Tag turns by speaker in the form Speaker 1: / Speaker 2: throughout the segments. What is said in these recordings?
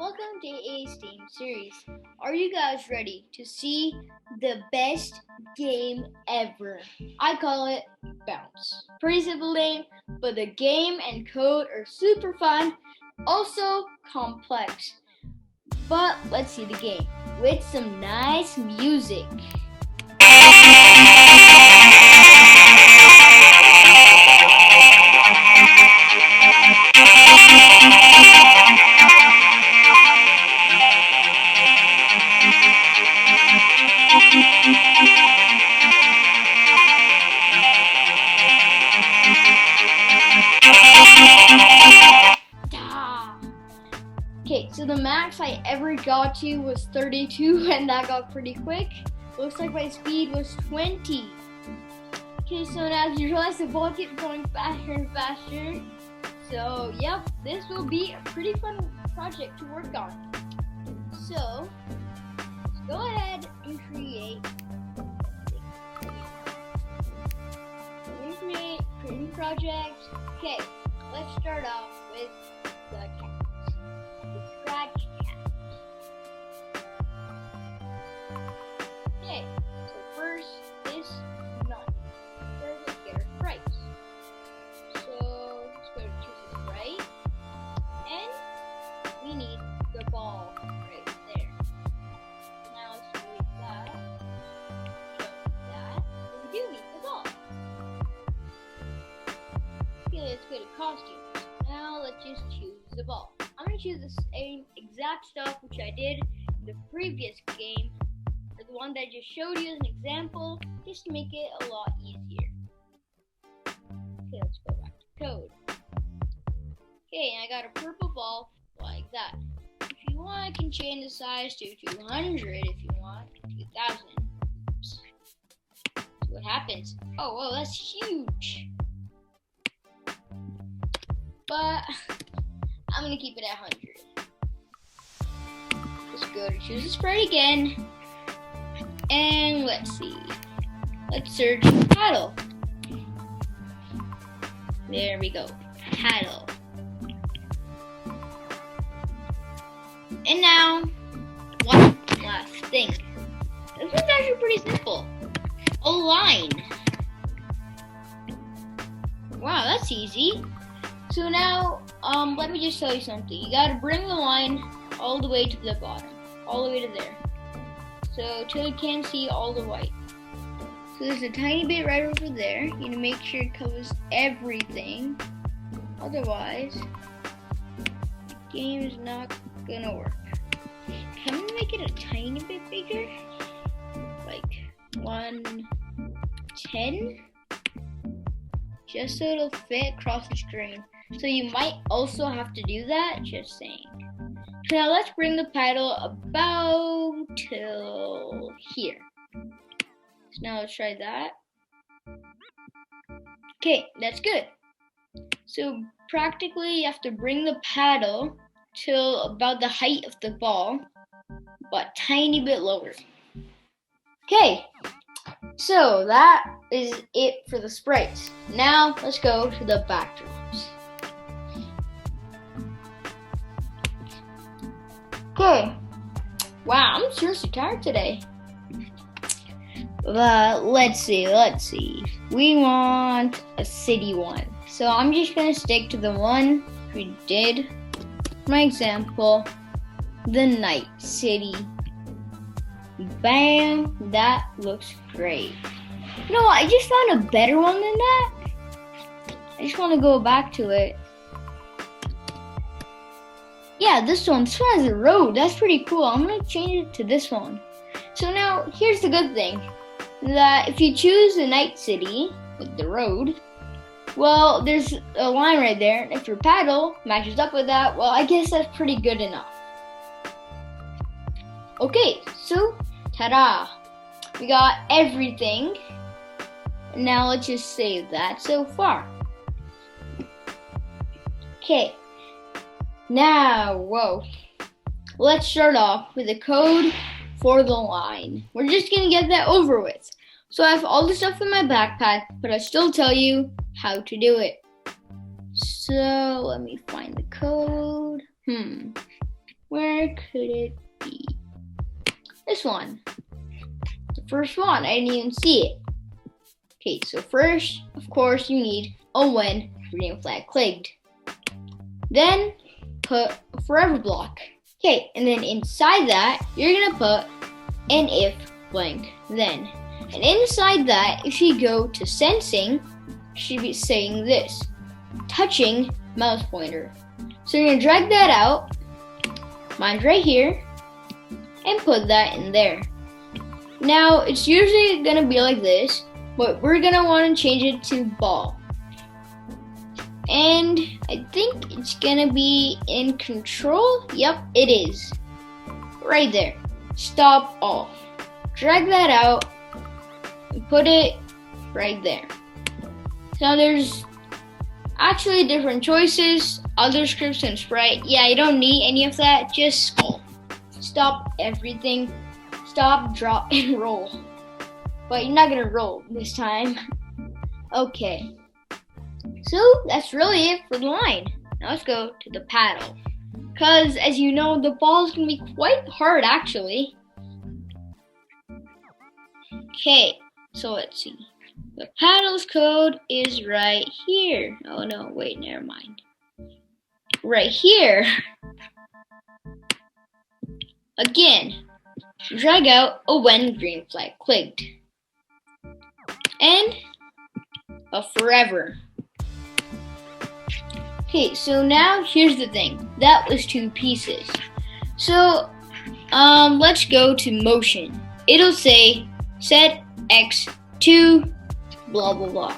Speaker 1: Welcome to A's Game Series. Are you guys ready to see the best game ever? I call it Bounce. Pretty simple name, but the game and code are super fun, also complex. But let's see the game with some nice music. Okay, so the max I ever got to was 32, and that got pretty quick. Looks like my speed was 20. Okay, so now as you realize the ball keeps going faster and faster. So, yep, this will be a pretty fun project to work on. So, let's go ahead and create new project. Okay, let's start off with the cat. The scratch cat. Okay, so first this nut. First let's get our sprites. So let's go to choose a sprite. And we need the ball right there. Now let's delete that. We do need the ball. Okay, let's go to costumes. Now let's just choose the ball. I'm going to choose the same exact stuff which I did in the previous game, or the one that I just showed you as an example, just to make it a lot easier. Okay, let's go back to code. Okay, and I got a purple ball like that. If you want, I can change the size to 200 if you want, 2000. Oops. See what happens. Oh, whoa, that's huge. But I'm gonna keep it at 100. Let's go to choose a sprite again. And let's see. Let's search paddle. There we go. Paddle. And now, one last thing. This one's actually pretty simple. A line. Wow, that's easy. So now, let me just tell you something. You gotta bring the line all the way to the bottom, all the way to there. So, till you can't see all the white. So there's a tiny bit right over there. You need to make sure it covers everything. Otherwise, the game is not gonna work. Can we make it a tiny bit bigger? Like 110? Just so it'll fit across the screen. So you might also have to do that, just saying. So now let's bring the paddle about till here. So now let's try that. Okay, that's good. So practically you have to bring the paddle till about the height of the ball, but tiny bit lower. Okay, so that is it for the sprites. Now let's go to the backdrops. Okay. Wow, I'm seriously tired today. But let's see. We want a city one. So I'm just gonna stick to the one we did. For my example, the night city. Bam, that looks great. You know what, I just found a better one than that. I just want to go back to it. Yeah, this one has a road. That's pretty cool. I'm going to change it to this one. So now, here's the good thing. That if you choose the night city with the road, well, there's a line right there. And if your paddle matches up with that, well, I guess that's pretty good enough. Okay, so, ta-da! We got everything. Now let's just save that so far. Okay. Now, whoa. Let's start off with the code for the line. We're just gonna get that over with. So I have all the stuff in my backpack, but I still tell you how to do it. So let me find the code. Where could it be? This one. The first one. I didn't even see it. Okay, so first, of course, you need a when green flag clicked. Then put a forever block. Okay, and then inside that, you're gonna put an if blank then. And inside that, if you go to sensing, you should be saying this, touching mouse pointer. So you're gonna drag that out, mine's right here, and put that in there. Now, it's usually gonna be like this, but we're gonna wanna change it to ball. And I think it's gonna be in control. Yep, it is. Right there. Stop off. Drag that out and put it right there. Now there's actually different choices. Other scripts and sprite. Yeah, you don't need any of that. Just skull. Stop everything. Stop, drop, and roll. But you're not gonna roll this time. Okay. So that's really it for the line. Now let's go to the paddle. Because as you know, the ball is going to be quite hard actually. Okay, so let's see. The paddle's code is right here. Oh no, wait, never mind. Right here. Again, drag out a when green flag clicked. And a forever. Okay, so now here's the thing. That was 2 pieces. So, let's go to motion. It'll say set X to blah blah blah.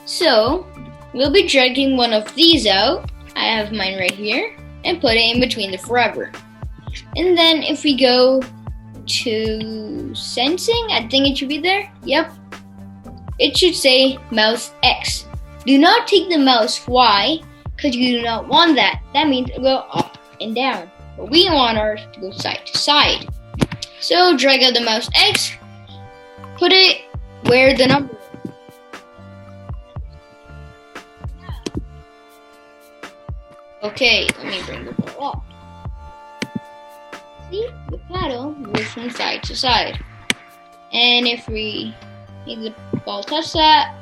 Speaker 1: So, we'll be dragging one of these out. I have mine right here, and put it in between the forever. And then if we go to sensing, I think it should be there. Yep. It should say mouse X. Do not take the mouse Y, because you do not want that. That means it will go up and down. But we want ours to go side to side. So drag out the mouse X, put it where the number is. Okay, let me bring the ball up. See, the paddle moves from side to side. And if we make the ball touch that,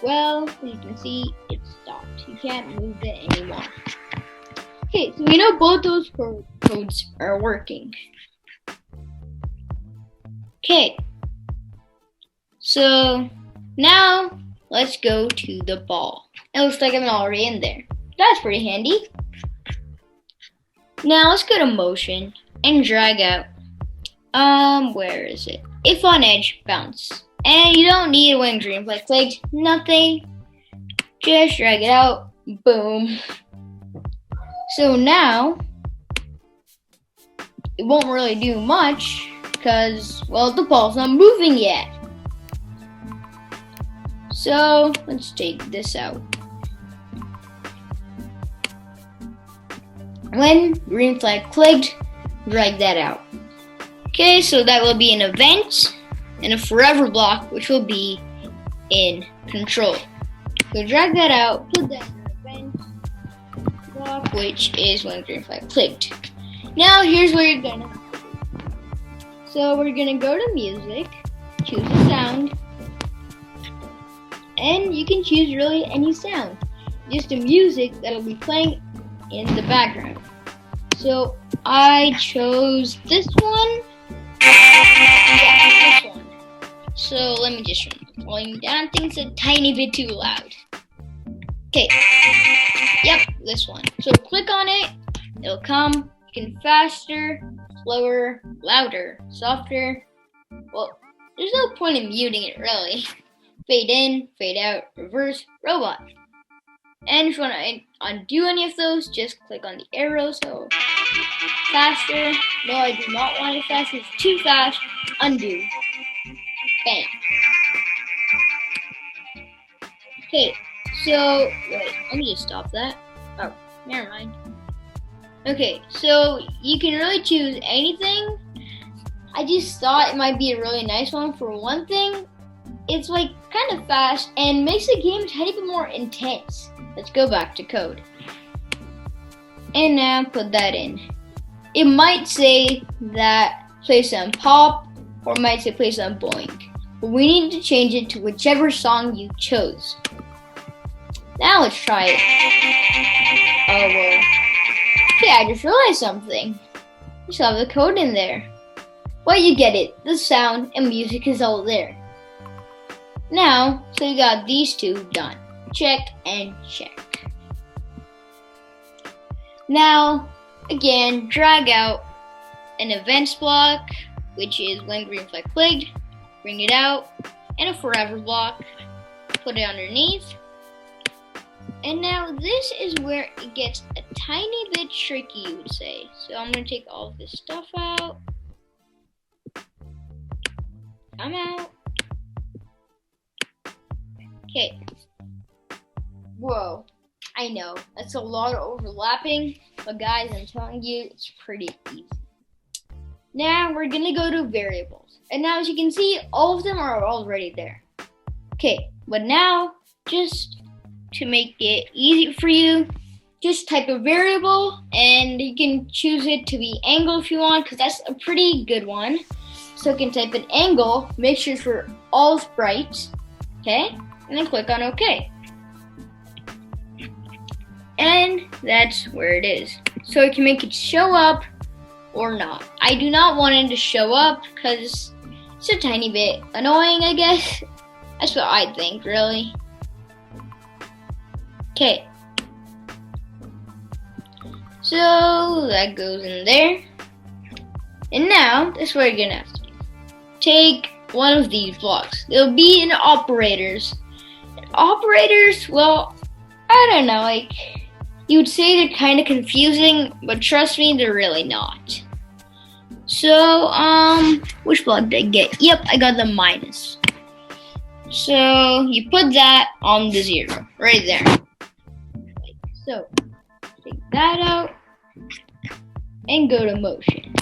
Speaker 1: well, as you can see, it stopped. You can't move it anymore. Okay, so we know both those codes are working. Okay, so now let's go to the ball. It looks like I'm already in there. That's pretty handy. Now let's go to motion and drag out, where is it? If on edge, bounce. And you don't need a when green flag clicked, nothing. Just drag it out, boom. So now, it won't really do much, because, well, the ball's not moving yet. So, let's take this out. When green flag clicked, drag that out. Okay, so that will be an event and a forever block, which will be in control. So drag that out, put that in an event block, which is when green flag clicked. Now here's what you're gonna do. So we're gonna go to music, choose a sound, and you can choose really any sound. Just the music that'll be playing in the background. So I chose this one. Yeah, this one. So let me just turn the volume down. I think it's a tiny bit too loud. Okay. Yep, this one. So click on it. It'll come. You can faster, slower, louder, softer. Well, there's no point in muting it really. Fade in, fade out, reverse, robot. And if you want to undo any of those, just click on the arrow. So faster. No, I do not want it fast. It's too fast. Undo. Bam. Okay, so wait, let me just stop that. Oh, never mind. Okay, so you can really choose anything. I just thought it might be a really nice one for one thing. It's like kind of fast and makes the game a tiny bit more intense. Let's go back to code. And now put that in. It might say that place on pop, or it might say place on boink. But we need to change it to whichever song you chose. Now let's try it. Oh, well. Okay, I just realized something. You still have the code in there. Well, you get it. The sound and music is all there. Now, so you got these two done. Check and check. Now, again, drag out an events block, which is when green flag clicked. Bring it out, and a forever block. Put it underneath. And now this is where it gets a tiny bit tricky, you would say. So I'm going to take all of this stuff out. I'm out. Okay. Whoa. I know. That's a lot of overlapping. But guys, I'm telling you, it's pretty easy. Now we're going to go to variables. And now as you can see, all of them are already there. Okay. But now, just to make it easy for you, just type a variable and you can choose it to be angle if you want, because that's a pretty good one. So you can type an angle, make sure it's for all sprites, okay, and then click on OK. And that's where it is. So you can make it show up or not. I do not want it to show up because it's a tiny bit annoying, I guess. That's what I think, really. Okay, so that goes in there. And now, that's what you're gonna have to do. Take one of these blocks. They'll be in operators. And operators, well, I don't know, like, you would say they're kind of confusing, but trust me, they're really not. So, which block did I get? Yep, I got the minus. So, you put that on the 0, right there. So, take that out and go to motion.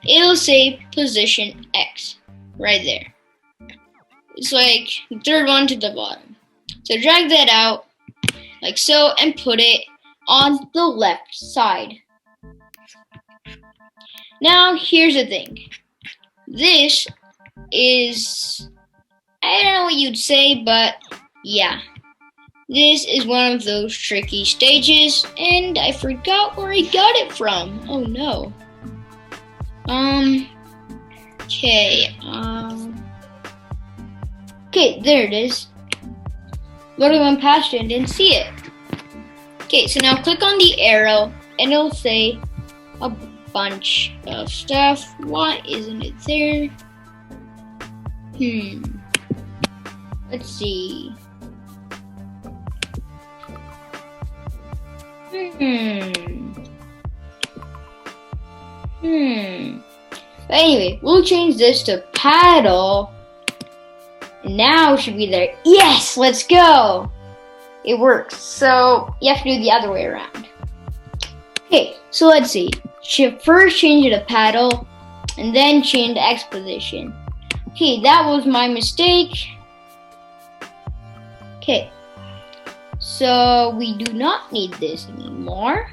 Speaker 1: It'll say position X right there. It's like the third one to the bottom. So drag that out like so and put it on the left side. Now here's the thing. This is, I don't know what you'd say, but yeah. This is one of those tricky stages, and I forgot where I got it from. Oh no. Okay, okay, there it is. Literally went past it and didn't see it. Okay, so now click on the arrow, and it'll say a bunch of stuff. Why isn't it there? Let's see. But anyway, we'll change this to paddle. And now it should be there. Yes, let's go. It works. So you have to do the other way around. Okay, so let's see. Should first change it to paddle and then change the X position. Okay, that was my mistake. Okay. So we do not need this anymore.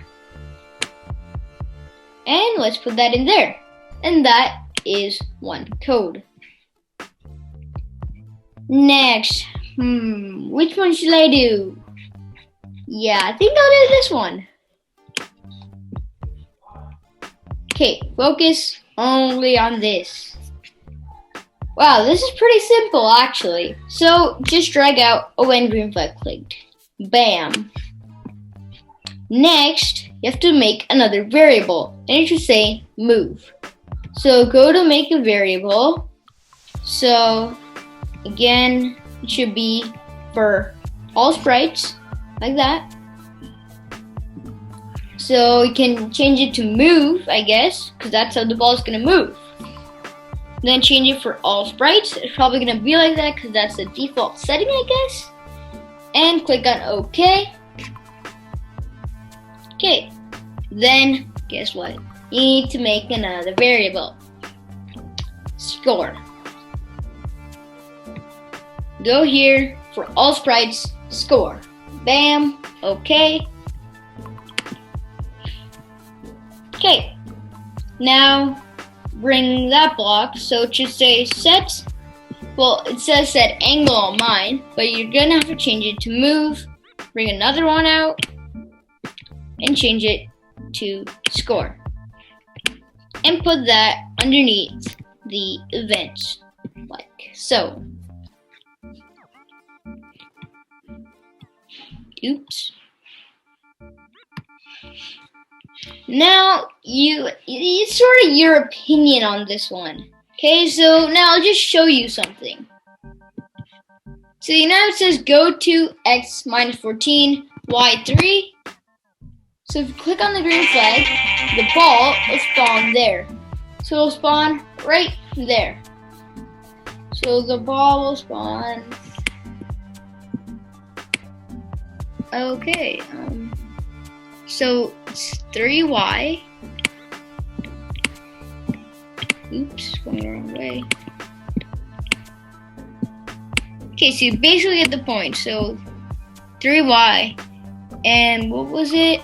Speaker 1: And let's put that in there. And that is one code. Next, which one should I do? Yeah, I think I'll do this one. Okay, focus only on this. Wow, this is pretty simple actually. So just drag out when green flag clicked. Bam. Next, you have to make another variable, and it should say move. So go to make a variable. So again, it should be for all sprites, like that. So you can change it to move, I guess, because that's how the ball is going to move. Then change it for all sprites. It's probably going to be like that because that's the default setting, I guess. And click on OK. Okay, then guess what? You need to make another variable. Score. Go here for all sprites, score. Bam, OK. Okay, now bring that block, so it should say set, well, it says set angle on mine, but you're gonna have to change it to move, bring another one out, and change it to score. And put that underneath the events, like so. Oops. Now, it's sort of your opinion on this one. Okay, so now I'll just show you something. So now it says go to x minus 14, y 3. So if you click on the green flag, the ball will spawn there. So it'll spawn right there. So the ball will spawn. Okay, so it's 3y. Oops, going the wrong way. Okay, so you basically get the point. So 3y, and what was it?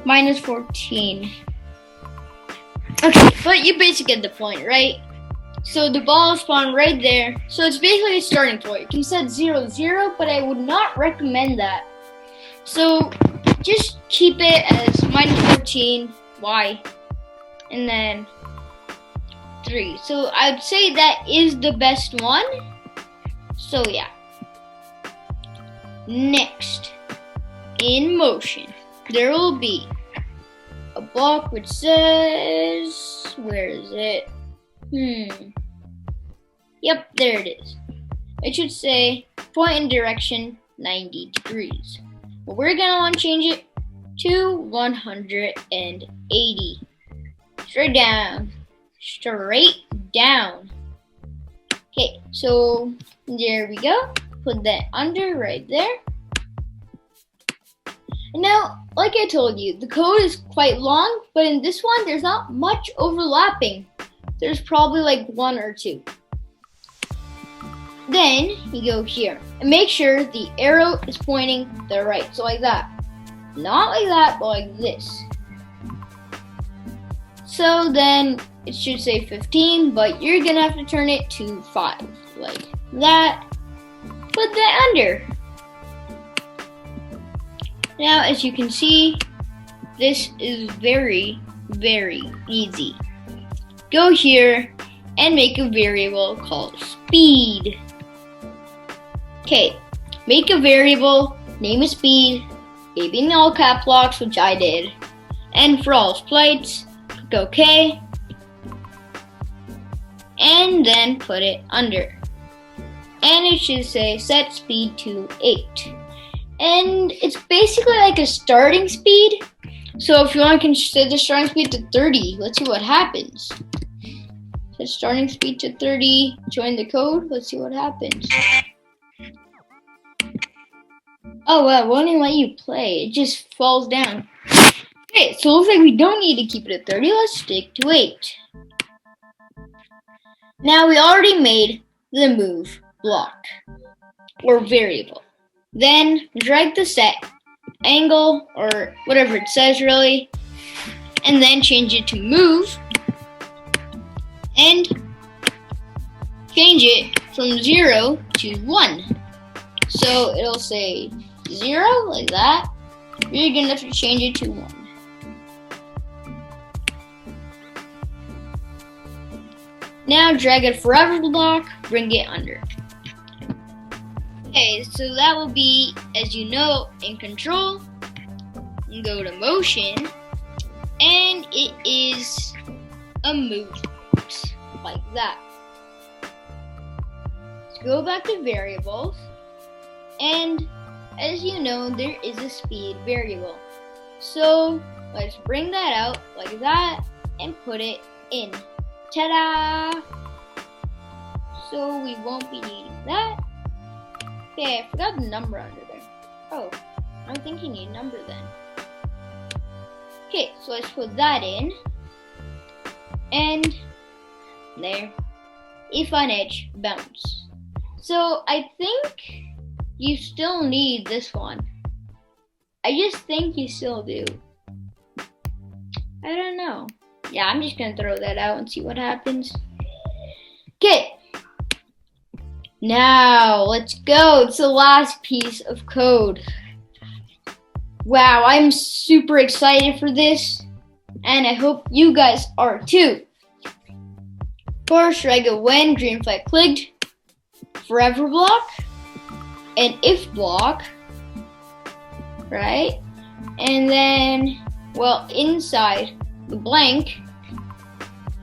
Speaker 1: Minus 14. Okay, but you basically get the point, right? So the ball will spawn right there. So it's basically a starting point. You can set 0, 0, but I would not recommend that. So just keep it as minus 14, y, and then 3. So I'd say that is the best one. So yeah. Next, in motion, there will be a block which says, where is it? Yep, there it is. It should say point in direction 90 degrees. But we're gonna want to change it to 180. Straight down. Straight down. Okay, so there we go. Put that under right there. And now, like I told you, the code is quite long, but in this one, there's not much overlapping. There's probably like 1 or 2. Then you go here and make sure the arrow is pointing the right. So like that. Not like that, but like this. So then it should say 15, but you're gonna have to turn it to 5. Like that. Put that under. Now, as you can see, this is very, very easy. Go here and make a variable called speed. Okay, make a variable, name it speed, maybe in all cap locks, which I did, and for all sprites, click OK, and then put it under. And it should say set speed to 8. And it's basically like a starting speed. So if you want to set the starting speed to 30, let's see what happens. Set starting speed to 30, join the code, let's see what happens. Oh well, it won't even let you play, it just falls down. Okay, so it looks like we don't need to keep it at 30, let's stick to 8. Now we already made the move block, or variable. Then drag the set angle, or whatever it says really, and then change it to move, and change it from 0 to 1. So it'll say 0, like that. You're gonna have to change it to 1. Now drag a forever block, bring it under. Okay, so that will be, as you know, in control. Go to motion, and it is a movement, like that. Let's go back to variables, and as you know, there is a speed variable. So let's bring that out like that and put it in. Ta-da! So we won't be needing that. Okay, I forgot the number under there. Oh, I don't think you need a number then. Okay, so let's put that in. And there. If on edge, bounce. So I think you still need this one. I just think you still do. I don't know. Yeah, I'm just gonna throw that out and see what happens. Okay. Now, let's go. It's the last piece of code. Wow, I'm super excited for this. And I hope you guys are too. First, I go when green flag clicked, forever block, an if block, right? And then, well, inside the blank,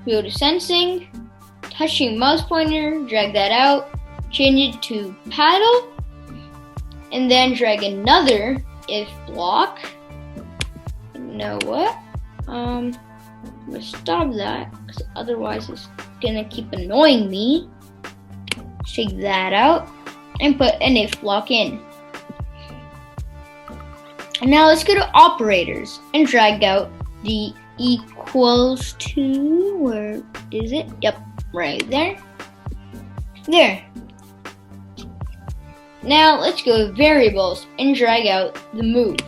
Speaker 1: go to sensing, touching mouse pointer, drag that out, change it to paddle, and then drag another if block. You know what? I'm gonna stop that because otherwise it's gonna keep annoying me. Take that out and put an if block in. And now let's go to operators and drag out the equals to, where is it? Yep, right there. There. Now let's go to variables and drag out the move.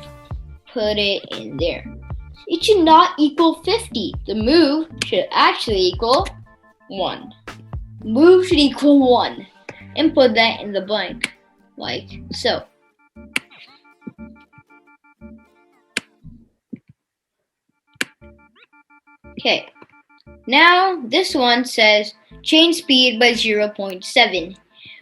Speaker 1: Put it in there. It should not equal 50. The move should actually equal 1. Move should equal 1. And put that in the blank, like so. Okay, now this one says change speed by 0.7.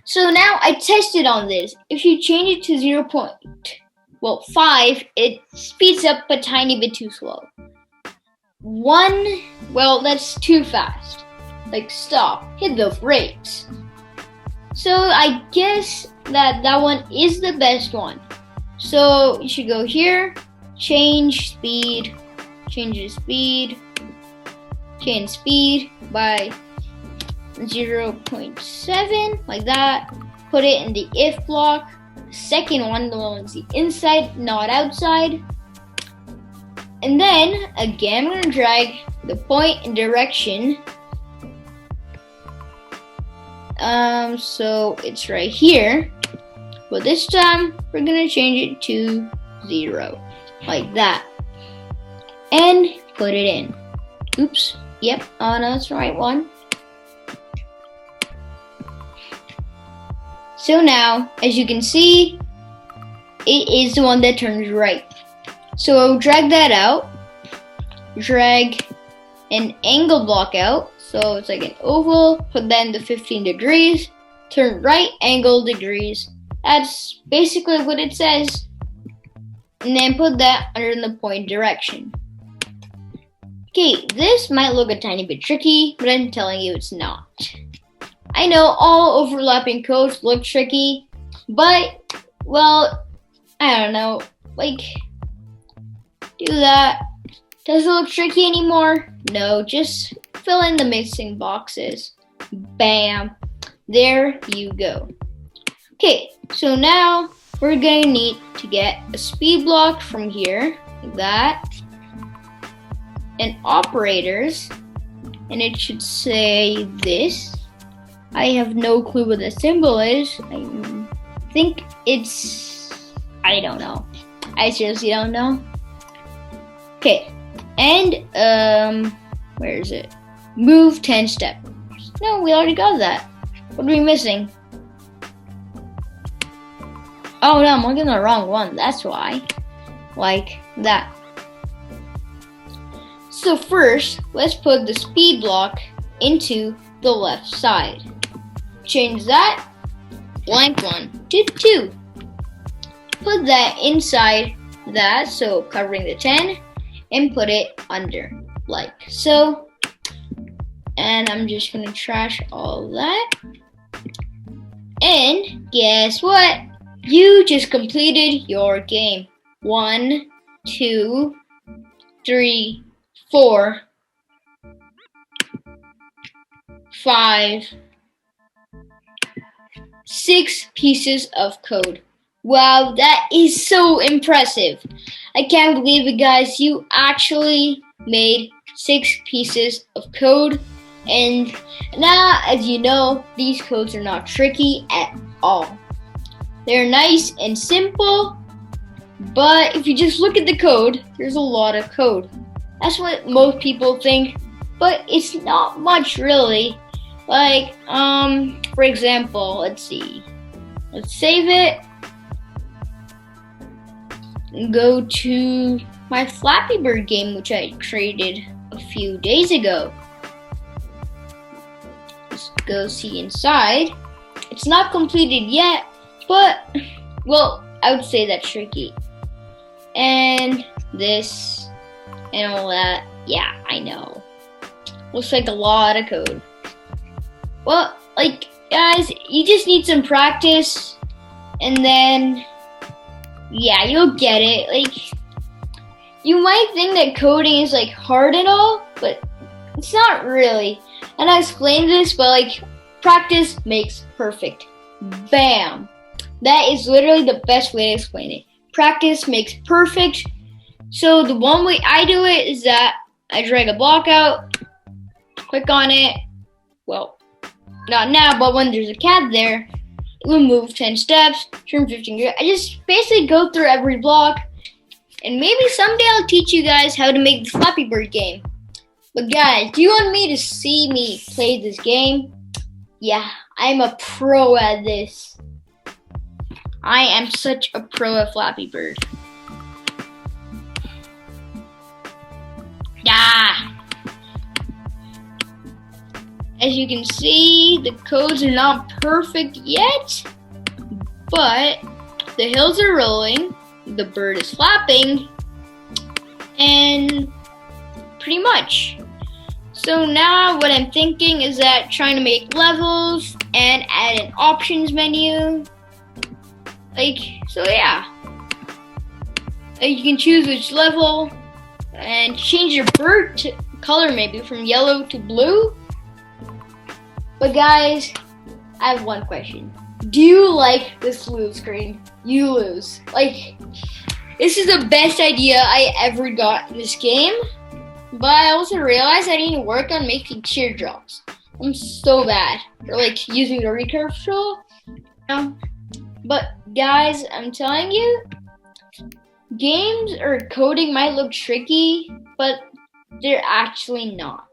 Speaker 1: So now I tested on this. If you change it to 0.5, it speeds up a tiny bit too slow. 1, well, that's too fast. Like, stop, hit the brakes. So I guess that one is the best one. So you should go here, change speed, change speed by 0.7, like that. Put it in the if block. Second one, the one that's the inside, not outside. And then again, we're gonna drag the point and direction. So it's right here, but this time we're gonna change it to 0, like that, and put it in. Oops. Yep. Oh no, that's the right one. So now, as you can see, it is the one that turns right. So I'll drag that out, drag an angle block out, so it's like an oval, put that in the 15 degrees, turn right angle degrees. That's basically what it says. And then put that under the point direction. Okay, this might look a tiny bit tricky, but I'm telling you it's not. I know all overlapping codes look tricky, but, well, I don't know, like, do that. Does it look tricky anymore? No, just fill in the missing boxes. Bam. There you go. Okay, so now we're going to need to get a speed block from here, like that, and operators, and it should say this. I have no clue what the symbol is. I think it's, I don't know. I seriously don't know. Okay, and where is it? Move 10 steps. No, we already got that. What are we missing? Oh no, I'm looking at the wrong one. That's why. Like that. So first, let's put the speed block into the left side. Change that blank one to 2. Put that inside that, so covering the 10, and put it under, like so. And I'm just gonna trash all that. And guess what? You just completed your game. 1, 2, 3, 4, 5, 6 pieces of code. Wow, that is so impressive. I can't believe it, guys. You actually made 6 pieces of code. And now, as you know, these codes are not tricky at all. They're nice and simple, but if you just look at the code, there's a lot of code. That's what most people think, but it's not much really. Like, for example, let's see. Let's save it and go to my Flappy Bird game, which I created a few days ago. Let's go see inside. It's not completed yet, but, well, I would say that's tricky. And this and all that. Yeah, I know. Looks like a lot of code. Well, like, guys, you just need some practice, and then, yeah, you'll get it. Like, you might think that coding is, like, hard and all, but it's not really. And I explained this, but, like, practice makes perfect. Bam! That is literally the best way to explain it. Practice makes perfect. So the one way I do it is that I drag a block out, click on it. Well, not now, but when there's a cat there, it will move 10 steps, turn 15 degrees. I just basically go through every block, and maybe someday I'll teach you guys how to make the Flappy Bird game. But guys, do you want me to see me play this game? Yeah, I'm a pro at this. I am such a pro at Flappy Bird. Yeah. As you can see, the codes are not perfect yet, but the hills are rolling, the bird is flapping, and pretty much. So now what I'm thinking is that trying to make levels and add an options menu. So yeah. You can choose which level and change your bird color maybe from yellow to blue. But guys, I have one question. Do you like this lose screen? You lose. Like, this is the best idea I ever got in this game. But I also realized I need to work on making teardrops. I'm so bad for like using the recurve tool. But guys, I'm telling you, games or coding might look tricky, but they're actually not.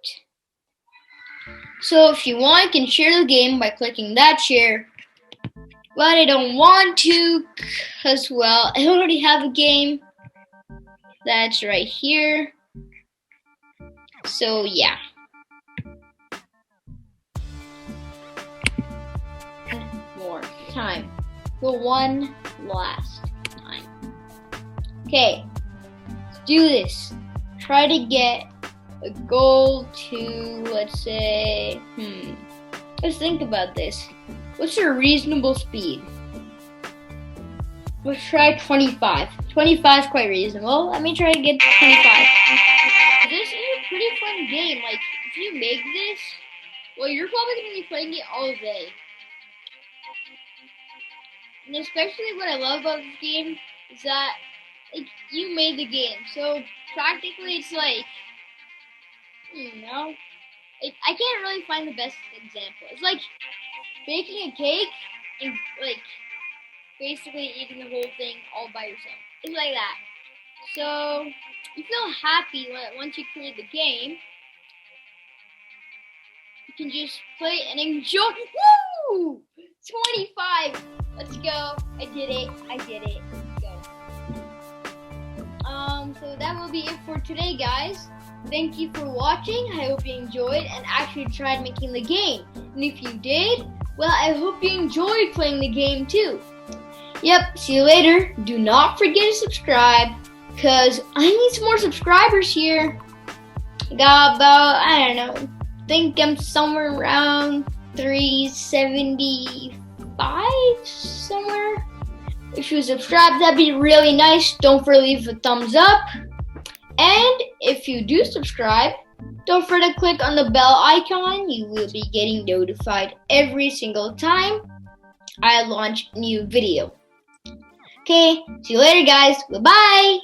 Speaker 1: So if you want, you can share the game by clicking that share. But I don't want to, because, well, I already have a game that's right here. So yeah. More time. For one last time. Okay, let's do this. Try to get a goal to, let's say, let's think about this. What's your reasonable speed? Let's try 25. 25 is quite reasonable. Let me try to get 25. This is a pretty fun game. Like, if you make this, well, you're probably going to be playing it all day. And especially what I love about this game is that, like, you made the game. So, practically, it's like, like, I can't really find the best example. It's like baking a cake and, like, basically eating the whole thing all by yourself. It's like that. So, you feel happy once you create the game. You can just play and enjoy. Woo! 25. Let's go. I did it. Let's go. So that will be it for today, guys. Thank you for watching. I hope you enjoyed and actually tried making the game. And if you did, well, I hope you enjoyed playing the game too. Yep, see you later. Do not forget to subscribe, because I need some more subscribers here. I got about, I don't know, I think I'm somewhere around 375 somewhere. If you subscribe, that'd be really nice. Don't forget to leave a thumbs up. And if you do subscribe, don't forget to click on the bell icon. You will be getting notified every single time I launch a new video. Okay, see you later, guys. Bye-bye.